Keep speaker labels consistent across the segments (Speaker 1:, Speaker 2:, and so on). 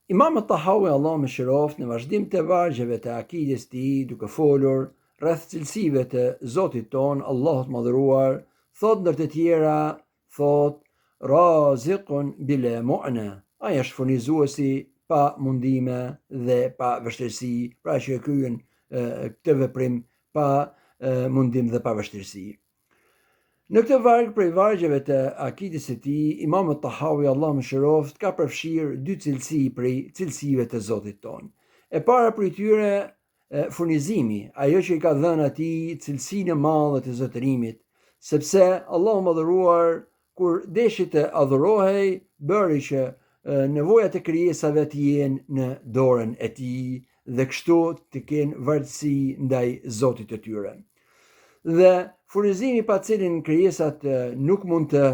Speaker 1: Imam Tahawi, Allah më shiroft, në vazhdim të vargjeve të akides të tij, duke folur rreth cilësive të Zotit ton, Allahut madhëruar, thot ndër të tjera, thot raziqun bila mu'na. Ai është furnizuesi pa mundime dhe pa vështirësi, pra që e kryen këtë veprim pa mundim dhe pa vështirësi. Në këtë varg prej vargjeve të akides së tij, Imam Tahawi, Allah më shiroft, ka përfshirë dy cilësi prej cilësive të Zotit ton. E para prej tyre furnizimi, ajo që i ka dhënë atij cilësinë e madhe të zotërimit, sepse Allahu madhëruar kur deshi të adhurohej, bëri që nevojat e krijesave të jenë në dorën e tij dhe kështu të kenë varësi ndaj Zotit të tyre. Dhe furnizimi pa cilin krijesat nuk mund të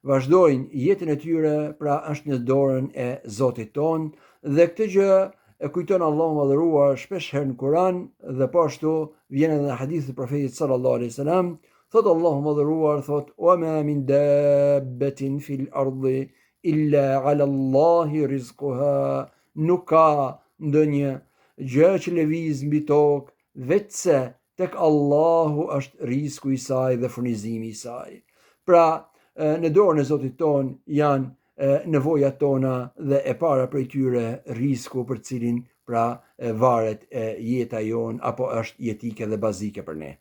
Speaker 1: vazhdojnë jetën e tyre, pra është në dorën e Zotit ton, dhe këtë gjë e kujton Allahu madhëruar shpesh herë në Kur'an, dhe po ashtu vjen edhe në hadith të profetit sallallahu alaihi wasallam, thot Allahu madhëruar, thot wa ma min dabbatin fil ardi illa ala Allahi rizquha. Nuk ka ndonjë gjë që lëviz mbi tokë vetëse tek Allahu është risku i saj dhe furnizimi i saj. Pra, në dorën e Zotit ton janë nevojat tona dhe e para prej tyre risku për cilin pra varet jeta jon apo është jetike dhe bazike për ne.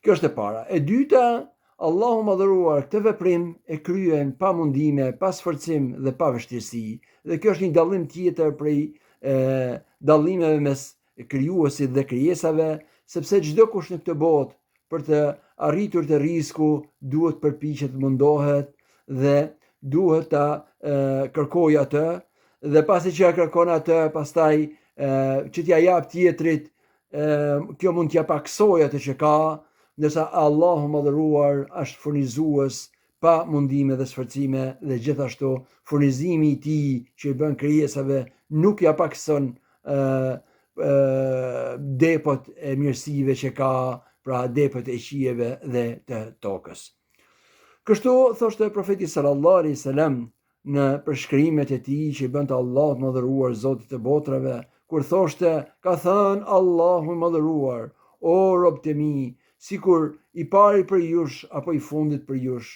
Speaker 1: Kjo është e para. E dyta, Allahu madhëruar këtë veprim e kryen pa mundime, pa sforcim dhe pa vështirësi. Dhe kjo është një dallim tjetër prej dallimeve mes krijuesit dhe krijesave, sepse çdo kush në këtë botë për të arritur të risku duhet përpiqet, mundohet dhe duhet ta kërkojë atë, dhe pasi që ja kërkon atë, pastaj që t'ja jap tjetrit, kjo mund t'ja paksojë atë që ka, ndërsa Allahu madhëruar është furnizues pa mundime dhe sforcime, dhe gjithashtu furnizimi i tij që i bën krijesave nuk ja pakson depot e mirësive që ka, pra depot e qijeve dhe të tokës. Kështu thoshte profeti sallallahu alaihi wasallam në përshkrimet e tij që i bën të Allahut madhëruar, Zotit të botrave, kur thoshte, ka thënë Allahu madhëruar, o robët e mi, sikur i pari për jush apo i fundit për jush,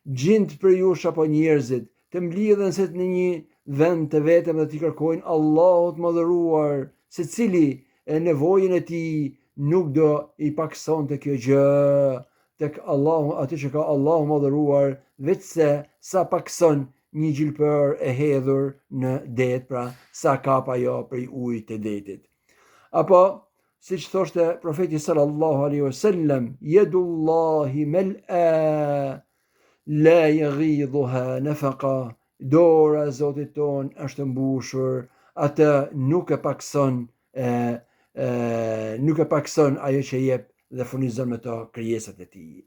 Speaker 1: gjindt për jush apo njerëzit, të mblidhen se në një vend të vetëm dhe t'i kërkojnë Allahut madhëruar secili nevojën e tij, nuk do i paksonte kjo gjë tek Allahu, atë që ka Allahu madhëruar, vetëse sa pakson një gjilpër e hedhur në det, pra sa kap ajo prej ujit të detit. Apo siç thoshte profeti sallallahu alaihi wasallam, yadullahi mal'a la yaghidhuha nafaqa. Dora e Zotit ton është mbushur, atë nuk e pakson ajo që jep dhe furnizon me to krijesat e tij.